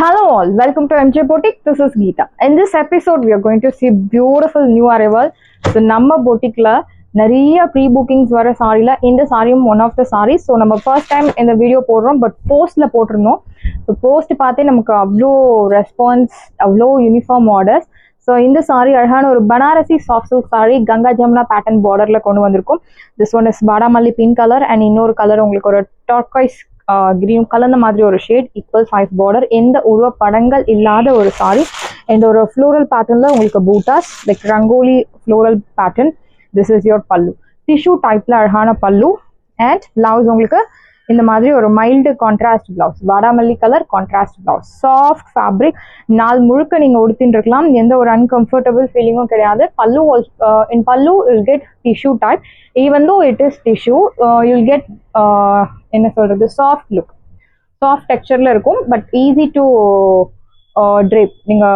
Hello all, welcome to MJ Boutique. This is Geeta. In this episode, we are going to see beautiful new arrival. So, நம்ம boutique-ல நிறைய pre-bookings வர சாரில இந்த சாரியும் one of the sarees. So, நம்ம first time இந்த video போடுறோம், but postல போட்டிருந்தோம். So, post பார்த்தே நமக்கு அவ்வளோ ரெஸ்பான்ஸ், அவ்வளோ யூனிஃபார்ம் ஆர்டர்ஸ். ஸோ இந்த சாரி அழகான ஒரு Banarasi soft silk sari Ganga Jamuna pattern பார்டர்ல கொண்டு வந்திருக்கும். திஸ் ஒன் இஸ் பாடாமல்லி பிங்க் கலர் அண்ட் இன்னொரு கலர் உங்களுக்கு ஒரு டார்காய்ஸ் கிரீன் கலந்த மாதிரி ஒரு ஷேட் ஈக்குவல் சைஸ் பார்டர். எந்த உருவ படங்கள் இல்லாத ஒரு சாரி. இந்த ஒரு ஃப்ளோரல் பேட்டர்ன்ல உங்களுக்கு buttas like rangoli floral pattern. This is your pallu. Tissue டைப்ல அழகான பல்லு அண்ட் பிளவுஸ் உங்களுக்கு இந்த மாதிரி ஒரு மைல்டு கான்ட்ராஸ்ட் பிளவுஸ். வாடாமல்லி colour contrast blouse. Soft fabric. நாள் முழுக்க நீங்க உடுத்தின்னு இருக்கலாம். எந்த ஒரு அன்கம்ஃபர்டபுள் ஃபீலிங்கும் கிடையாது. பல்லு இன் பல்லு will get tissue type. Even though it is tissue you'll get என்ன சொல்றது சாஃப்ட் லுக், சாஃப்ட் டெக்ஸ்சர்ல இருக்கும். But easy to drape. நீங்க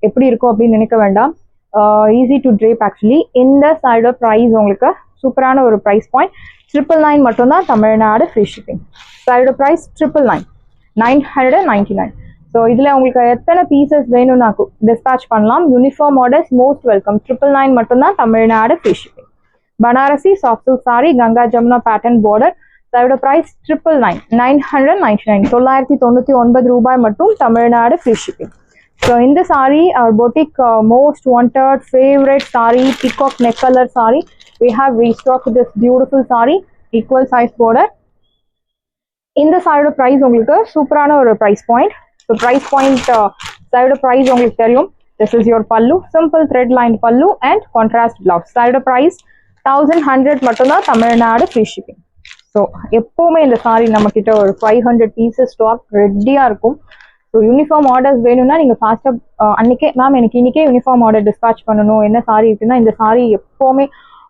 எப்படி இருக்கும் அப்படின்னு நினைக்க வேண்டாம். Easy to drape actually. இந்த சைடோட ப்ரைஸ் உங்களுக்கு சூப்பரான ஒரு ப்ரைஸ் பாயிண்ட். 999 மட்டும்தான் தமிழ்நாடு ஃப்ரீ ஷிப்பிங். சைடோட ப்ரைஸ் 999, 999. ஸோ இதில் உங்களுக்கு எத்தனை பீசஸ் வேணும்னா டிஸ்பேச் பண்ணலாம். Uniform orders most welcome. 999 மட்டும்தான் Tamil Nadu free shipping. Banarasi soft silk sari Ganga Jamuna pattern border. அதோட ப்ரைஸ் 999, 999, 999 ரூபாய் மட்டும் தமிழ்நாடு ஃப்ரீ ஷிப்பிங். ஸோ இந்த sorry our boutique most wanted favorite saree peacock neck color saree. We have restocked this beautiful saree equal size border. இந்த சாரியோட price உங்களுக்கு சூப்பரான ஒரு price point. So price point சாரியோட ப்ரைஸ் உங்களுக்கு தெரியும். This is your pallu. Simple thread line pallu and contrast blouse. சாரியோட price 1100 மட்டும்தான் தமிழ்நாடு ஃப்ரீ ஷிப்பிங். ஸோ எப்போவுமே இந்த சாரி நம்ம கிட்ட ஒரு 500 பீசஸ் ஸ்டாக் ரெடியாக இருக்கும். ஸோ யூனிஃபார்ம் ஆர்டர்ஸ் வேணும்னா நீங்கள் ஃபாஸ்ட்டாக அன்றைக்கே மேம் எனக்கு இன்றைக்கே யூனிஃபார்ம் ஆர்டர் டிஸ்பேச் பண்ணணும், என்ன சாரி இருக்குன்னா இந்த சாரி எப்போவுமே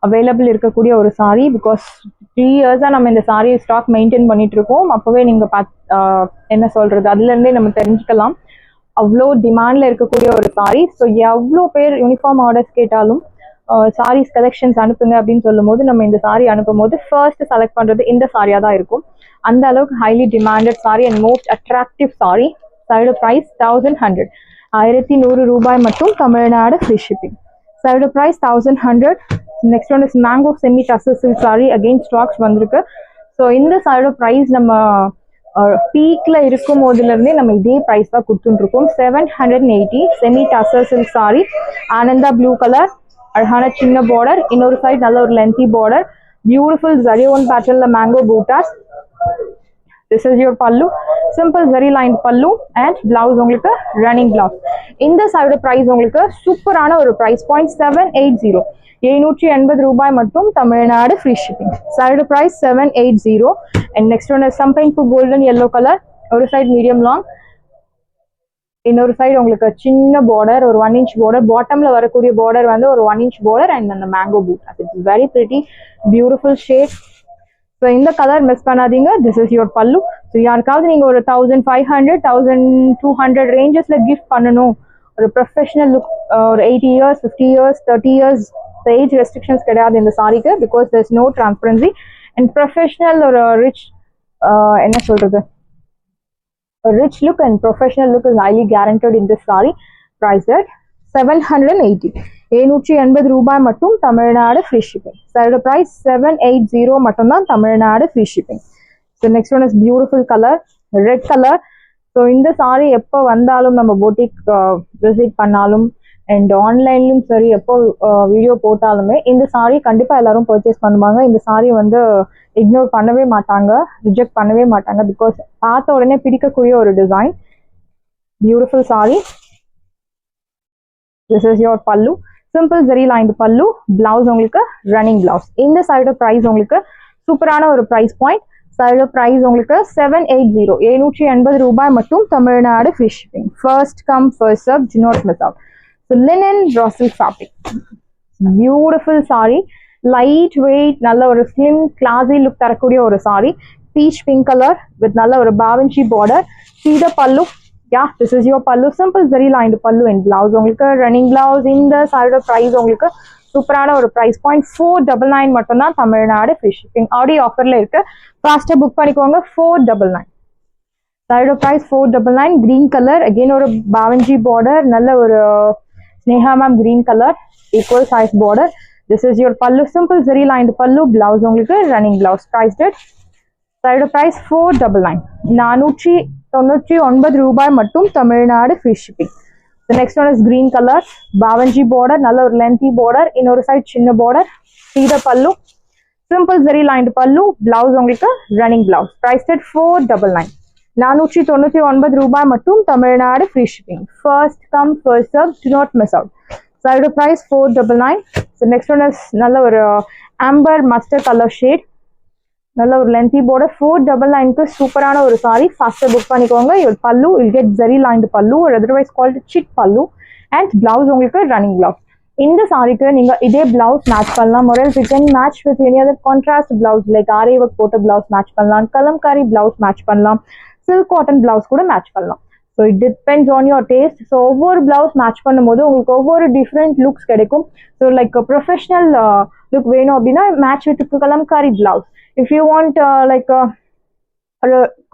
அவைலபிள் இருக்கக்கூடிய ஒரு சாரி. பிகாஸ் 3 இயர்ஸாக நம்ம இந்த சாரி ஸ்டாக் மெயின்டைன் பண்ணிட்டு இருக்கோம். அப்போவே நீங்கள் என்ன சொல்கிறது அதுலேருந்தே நம்ம தெரிஞ்சுக்கலாம் அவ்வளோ டிமாண்டில் இருக்கக்கூடிய ஒரு சாரி. ஸோ எவ்வளோ பேர் யூனிஃபார்ம் ஆர்டர்ஸ் கேட்டாலும் சாரீஸ் கலெக்ஷன்ஸ் அனுப்புங்க அப்படின்னு சொல்லும் போது நம்ம இந்த சாரி அனுப்பும் போது ஃபர்ஸ்ட் செலக்ட் பண்ணுறது இந்த சாரியாக தான் இருக்கும். அந்த அளவுக்கு highly demanded sorry and most attractive sorry. சாரியோட ப்ரைஸ் 1100, 1100 ரூபாய் மட்டும் தமிழ்நாடு ஃப்ரீ ஷிப்பிங். சாரியோட price 1100. Next one is mango semi tussar silk sorry. Again stocks வந்திருக்கு. ஸோ இந்த சாரியோட ப்ரைஸ் நம்ம பீக்ல இருக்கும் போதுலேருந்தே நம்ம இதே ப்ரைஸ் தான் கொடுத்துட்டு இருக்கோம். 780 semi tussar silk sari. Ananda blue colour அழகான சின்ன பார்டர். இன்னொரு சைட் நல்ல ஒரு lengthy border. Beautiful zari one பேட்டர்ன்ல mango buttas. This is your pallu. Simple zari line pallu and blouse உங்களுக்கு ரன்னிங் பிளவுஸ். இந்த சைடு ப்ரைஸ் உங்களுக்கு சூப்பரான ஒரு ப்ரைஸ் பாயிண்ட். 780, 780 ரூபாய் மட்டும் Tamil Nadu free shipping. Side price 780. And next one champagne to golden yellow colour. ஒரு சைடு மீடியம் லாங், இன்னொரு சைடு உங்களுக்கு சின்ன பார்டர், ஒரு 1 inch பார்டர். பாட்டம்ல வரக்கூடிய பார்டர் வந்து ஒரு 1 inch பார்டர் அண்ட் அந்த mango boot. It's very pretty beautiful shade. So இந்த கலர் மிஸ் பண்ணாதீங்க. திஸ் இஸ் யுவர் பல்லு. ஸோ யாருக்காவது நீங்கள் ஒரு 1500, 1200 ரேஞ்சஸ்ல கிஃப்ட் பண்ணணும், ஒரு ப்ரொஃபஷனல் லுக், ஒரு 80 years, 50 years, 30 years age restrictions கிடையாது இந்த சாரிக்கு. Because there is no transparency and professional ஒரு ரிச் என்ன சொல்றது rich look and professional look is highly guaranteed in this saree. Priced at 780, 780 ரூபாய் மட்டும் தமிழ்நாடு ஃப்ரீ ஷிப்பிங். சாரியோட ப்ரைஸ் 780 மட்டும் தான் Tamil Nadu free shipping. So next one is beautiful colour, red colour. So இந்த sorry எப்போ வந்தாலும் நம்ம போட்டிக் விசிட் பண்ணாலும் அண்ட் ஆன்லைன்லையும் சரி எப்போ வீடியோ போட்டாலுமே இந்த சாரி கண்டிப்பாக எல்லாரும் பர்ச்சேஸ் பண்ணுவாங்க. இந்த சாரி வந்து இக்னோர் பண்ணவே மாட்டாங்க, ரிஜெக்ட் பண்ணவே மாட்டாங்க. பிகாஸ் பார்த்த உடனே பிடிக்கக்கூடிய ஒரு design. Beautiful sorry. This is your pallu. Simple zari line பல்லு. பிளவுஸ் உங்களுக்கு ரன்னிங் பிளவுஸ். இந்த சைடோட ப்ரைஸ் உங்களுக்கு சூப்பரான ஒரு ப்ரைஸ் பாயிண்ட். சைடோட ப்ரைஸ் உங்களுக்கு 780, 780 ரூபாய் மட்டும் Tamil Nadu free shipping. First come first serve, do not miss out. So linen raw silk fabric. Beautiful saree. Light weight, நல்ல ஒரு slim classy look தரக்கூடிய ஒரு saree. Peach pink color with நல்ல ஒரு bavanchi border. See the pallu. Yeah, this is your pallu. Simple zari lined pallu and blouse உங்களுக்கு running blouse. இந்த saree price உங்களுக்கு சூப்பரான ஒரு price point. 499 மட்டும் தான் தமிழ்நாடு ஃப்ரீ ஷிப்பிங். ஆடி ஆஃபர்ல இருக்கு. ஃபாஸ்டா புக் பண்ணிக்கோங்க. 499. Side of price 499. Green color again ஒரு Bavanji border, நல்ல ஒரு Sneha ma'am green color, equal size border. This is your pallu, simple zari lined pallu. Blouse உங்களுக்கு running blouse. Priced at side of price 499. 499 ரூபாய் மட்டும், Tamil Nadu free shipping. The next one is green color, Bavanji border, நல்ல ஒரு lengthy border, இன்னொரு side சின்ன border. See the pallu, simple zari lined pallu. Blouse உங்களுக்கு running blouse. Priced at 499. 499 ரூபாய் மட்டும், Tamil Nadu free shipping. First come first serve, do not miss out. Side of price 499. So next one is நல்ல ஒரு amber mustard color shade, நல்ல ஒரு lengthy border. 499 க்கு சூப்பரான ஒரு saree. Faster book பண்ணிக்கோங்க. Your pallu will get zari lined pallu or otherwise called chit pallu, and blouse உங்களுக்கு running blouse. இந்த சாரிக்கு நீங்க இதே blouse match பண்ணலாம், or else you can match with any other contrast blouse like aari work போட்ட blouse match பண்ணலாம், Kalamkari blouse match பண்ணலாம், silk cotton blouse கூட match பண்ணலாம். So it depends on your taste. So ஒவ்வொரு blouse match பண்ணும்போது உங்களுக்கு ஒவ்வொரு different looks கிடைக்கும். So like a professional look வேணும் அப்படின்னா match with Kalamkari blouse. If you want like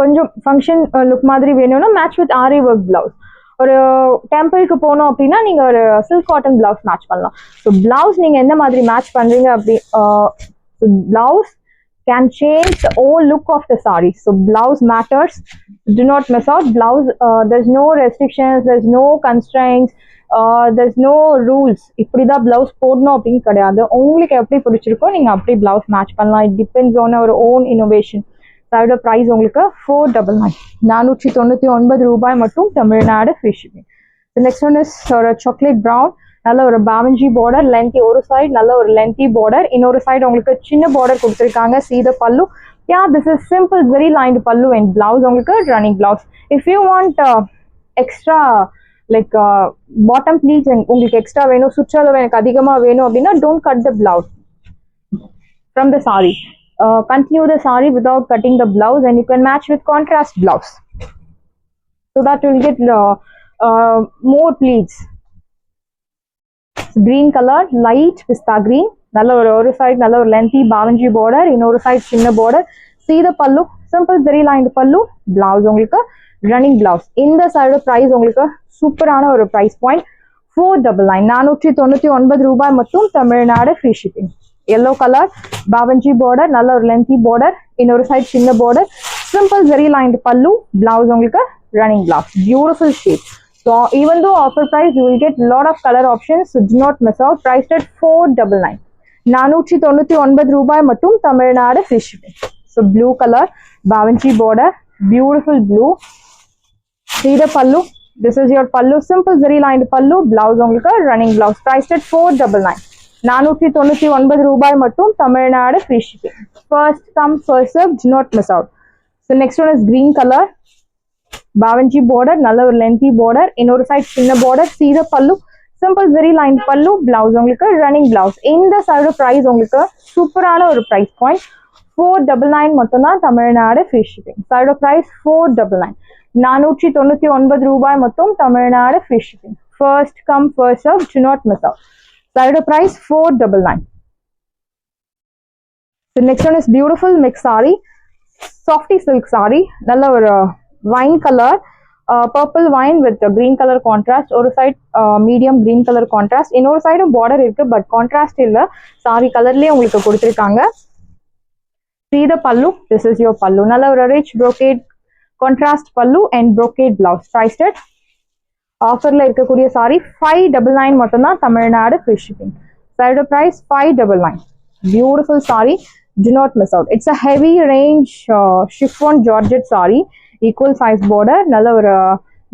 கொஞ்சம் function look மாதிரி வேணும்னா match with aari work blouse. ஒரு டெம்பிளுக்கு போனோம் அப்படின்னா நீங்க ஒரு silk cotton blouse match பண்ணலாம். So blouse நீங்க எந்த மாதிரி match பண்றீங்க அப்படி blouse can change the whole look of the saree. So blouse matters. Do not miss out. Blouse, there's no restrictions, there's no constraints, there's no rules. இப்படிதான் blouse போடணும் அப்படின்னு கிடையாது. உங்களுக்கு எப்படி பிடிச்சிருக்கோ நீங்க அப்படி blouse match பண்ணலாம். It depends on our own innovation. Side of price உங்களுக்கு 499. 499 ரூபாய் மட்டும், Tamil Nadu free shipping. The next one is ஒரு chocolate brown, நல்ல ஒரு Bavanji border, lengthy ஒரு side, நல்ல ஒரு lengthy border, இன்னொரு side உங்களுக்கு சின்ன border கொடுத்திருக்காங்க. See the pallu. Yeah, this is simple very lined pallu and blouse உங்களுக்கு running blouse. If you want extra like bottom pleats உங்களுக்கு extra வேணும், சுற்றளவு எனக்கு அதிகமா வேணும் அப்படின்னா don't cut the blouse from the saree. Continue the saree without cutting the blouse, and you can match with contrast blouse, so that you will get more pleats. Green color, light pista green, நல்ல ஒரு side நல்ல ஒரு lengthy Bavanji border, இன்னொரு side சின்ன border. See the pallu, simple zari lined pallu. Blouse உங்களுக்கு running blouse. இந்த side price உங்களுக்கு சூப்பரான ஒரு price point 499. 499 ரூபாய் மட்டும், Tamil Nadu free shipping. Yellow color, Bavanji border, நல்ல ஒரு lengthy border, இன்னொரு side சின்ன border, simple zari lined pallu. Blouse உங்களுக்கு running blouse. Beautiful shade. So even though offer price, you will get lot of color options, so do not miss out. Priced at 499. 499 ரூபாய் மட்டும், Tamil Nadu free shipping. So blue color, Bavanji border, beautiful blue. See the pallu. This is your pallu, simple zari lined pallu. Blouse உங்களுக்கு running blouse. Priced at 499. 499 ரூபாய் மட்டும், Tamil Nadu free shipping. First come first serve, do not miss out. So next one is green color, Bavanji border, நல்ல ஒரு lengthy border, இன்னொரு side சின்ன border. See the pallu, simple zari lined pallu. Blouse உங்களுக்கு running blouse. இந்த side price உங்களுக்கு சூப்பரான ஒரு price point 499 மட்டும் தான், Tamil Nadu free shipping. Side price 499. 499 ரூபாய் மட்டும், Tamil Nadu free shipping. First come first serve, do not miss out. Side price 499. The next one is beautiful mix saree, softy silk saree, நல்ல ஒரு wine color, purple wine with green color contrast. ஒரு side medium green color contrast, இன்னொரு side border இருக்கு, but contrast இல்ல, saree colorலயே உங்களுக்கு கொடுத்திருக்காங்க. See the pallu. This is your pallu. நல்ல ஒரு rich brocade contrast pallu and brocade blouse. Priced at ஆஃபர்ல இருக்கக்கூடிய saree 599 மட்டும் தான், Tamil Nadu free shipping. Side price 599. Beautiful saree. Do not miss out. It's a heavy range chiffon georgette saree, equal size border, நல்ல ஒரு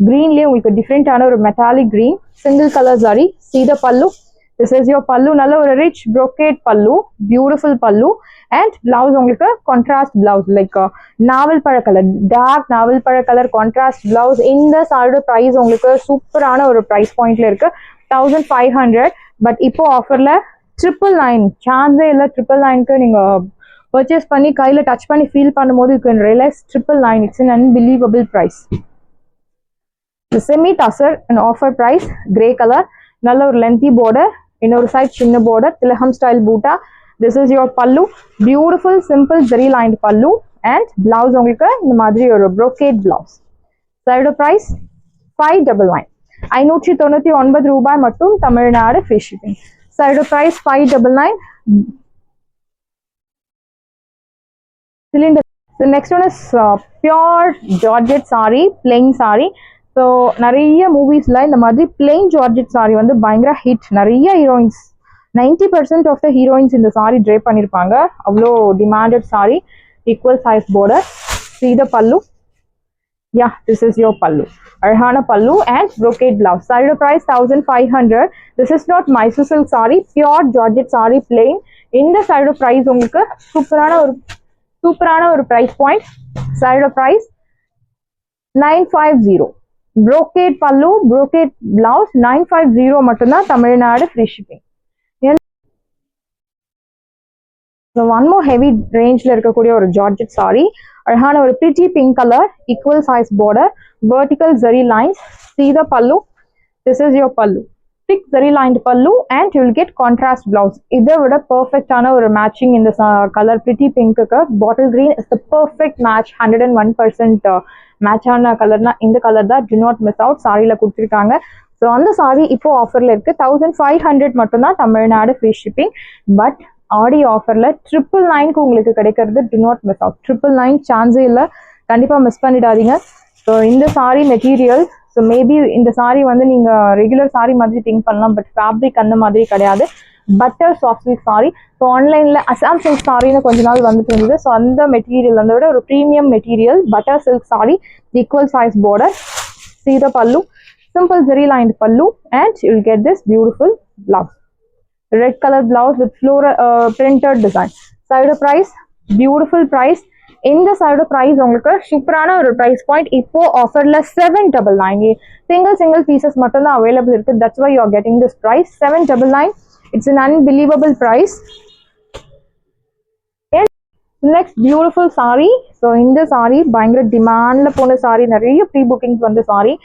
greenலயே உங்களுக்கு டிஃப்ரெண்டான ஒரு metallic green, single color saree. See the pallu. This is your pallu. நல்ல ஒரு rich brocade pallu, beautiful pallu, and blouse உங்களுக்கு contrast blouse like நாவல் பழ colour, dark நாவல் பழ கலர் contrast blouse. இந்த saree price உங்களுக்கு சூப்பரான ஒரு price pointல இருக்கு 1500. பட் இப்போ ஆஃபர்ல 999 சான்ஸே இல்ல. 999க்கு நீங்க purchase பண்ணி கையில டச் பண்ணி ஃபீல் பண்ணும்போது you can realize 999. It's an unbelievable price. The semi tussar an offer price, grey color, நல்ல ஒரு lengthy border, இன்னொரு side சின்ன border, tilaham style boota. This is your pallu, beautiful simple zari lined pallu, and blouse உங்களுக்கு இந்த மாதிரி ஒரு brocade blouse. Saree price 599. 599 ரூபாய் மட்டும் Tamil Nadu free shipping. Saree price 599. Cylinder. So next one is pure Georgette saree, plain saree. So நிறைய மூவிஸ்ல இந்த மாதிரி plain Georgette saree வந்து பயங்கர ஹிட். நிறைய ஹீரோயின்ஸ் 90% of the heroines இந்த saree drape பண்ணிருப்பாங்க. அவ்வளோ demanded saree. Equal size border. See the pallu. Yeah, this is your pallu. Arhana pallu and brocade blouse. Saree price 1500. This is not Mysore silk saree, pure Georgette saree plain. இந்த saree price உங்களுக்கு சூப்பரான ஒரு price point. Saree price 950. Brocade pallu, brocade blouse 950 மட்டும்தான் Tamil Nadu free shipping. So one more heavy range la irukkakoodiya or Georgette saree. Arhana or pretty pink color, equal size border, vertical zari lines. See the pallu. This is your pallu. Thick zari lined pallu and you will get contrast blouse. Idha vida perfect ana or matching in the color pretty pink ka bottle green is the perfect match. 101% match ana color na in the color da do not miss out. Saree la kuduthirukanga. So on the saree ipo offer la irukku 1500 மட்டும் தான் Tamil Nadu free shipping. But ஆடி ஆஃபர்ல 999 உங்களுக்கு கிடைக்கிறது do not miss out. 999 சான்ஸே இல்லை, கண்டிப்பா miss பண்ணிடாதீங்க. So இந்த சாரி மெட்டீரியல், ஸோ மேபி இந்த சாரி வந்து நீங்க ரெகுலர் சாரி மாதிரி திங்க் பண்ணலாம், பட் ஃபேப்ரிக் அந்த மாதிரி கிடையாது. Butter soft silk sorry. So ஆன்லைன்ல அசாம் சில்க் சாரின்னு கொஞ்ச நாள் வந்துட்டு இருந்தது. ஸோ அந்த மெட்டீரியல் அந்த விட ஒரு premium material butter silk sorry, equal size border. See the pallu, simple zari lined pallu and you will get this beautiful blouse. Red color blouse with floral printed design. Side price, beautiful price. In the side price உங்களுக்கு சூப்பரான ஒரு price point. இப்போ ஆஃபர்ல 799. Single pieces மட்டும் தான் available இருக்கு. That's why you are getting this price 799. It's an unbelievable price. And next beautiful saree. So இந்த saree பயங்கர demandல போன saree, நிறைய pre bookings வந்த saree.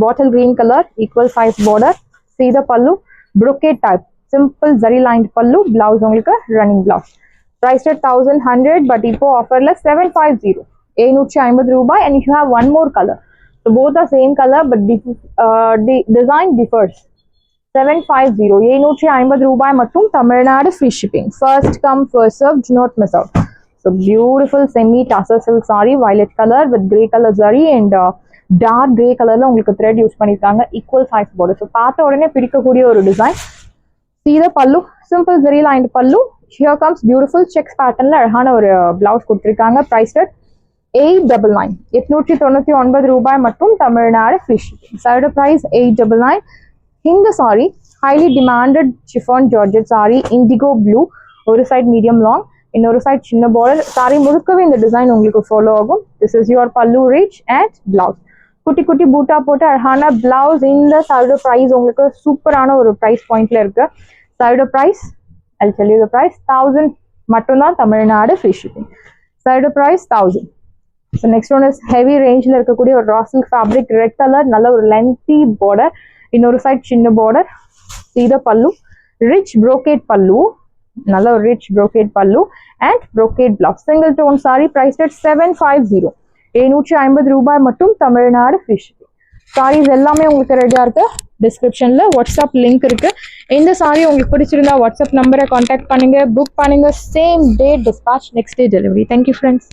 Bottle green color, equal size border. See the pallu, brocade type. Simple zari lined pallu, blouse உங்களுக்கு running blouse. Priced at 1100, but இப்போ offerல 750. 750 ரூபாய். And you have one more color. So both are same color, but design differs. 750. 750 ரூபாய் மட்டும் Tamil Nadu free shipping. First come first serve, do not miss out. So beautiful semi tassel silk saree, violet color with grey color zari and dark grey colorல உங்களுக்கு thread use பண்ணிருக்காங்க. Equal size border. So பார்த்த உடனே பிடிக்கக்கூடிய ஒரு design. See the pallu, simple zari lined pallu. Here comes beautiful checks pattern la அழகான ஒரு blouse கொடுத்திருக்காங்க. Priced at 899. 899 ரூபாய் மட்டும் Tamil Nadu free shipping. Side price 899. இந்த saree highly demanded chiffon Georgette saree, indigo blue. ஒரு side medium long, இன்னொரு side சின்ன border. saree முழுக்கவே இந்த டிசைன் உங்களுக்கு ஃபாலோ ஆகும். This is your pallu rich and blouse. குட்டி குட்டி பூட்டா போட்டு அழகான பிளவுஸ். இந்த சைடு பிரைஸ் உங்களுக்கு சூப்பரான ஒரு பிரைஸ் பாயிண்ட்ல இருக்கு. Side price I'll tell you the price 1000 மட்டும்தான் Tamil Nadu free shipping. Side price 1000. So next one is heavy rangeல இருக்கக்கூடிய ஒரு raw silk fabric, red color, நல்ல ஒரு lengthy border, இன்னொரு சைடு சின்ன border. See the pallu, rich brocade pallu, நல்ல ஒரு rich brocade pallu and brocade blouse. Single tone saree priced at 750. 750 ரூபாய் மட்டும் தமிழ்நாடு free shipping. சாரீஸ் எல்லாமே உங்களுக்கு ரெடியா இருக்கு. டிஸ்கிரிப்ஷன்ல வாட்ஸ்அப் லிங்க் இருக்கு. இந்த சாரி உங்களுக்கு பிடிச்சிருந்தா வாட்ஸ்அப் நம்பரை கான்டாக்ட் பண்ணுங்க, புக் பண்ணுங்க. Same day dispatch, next day delivery. Thank you friends.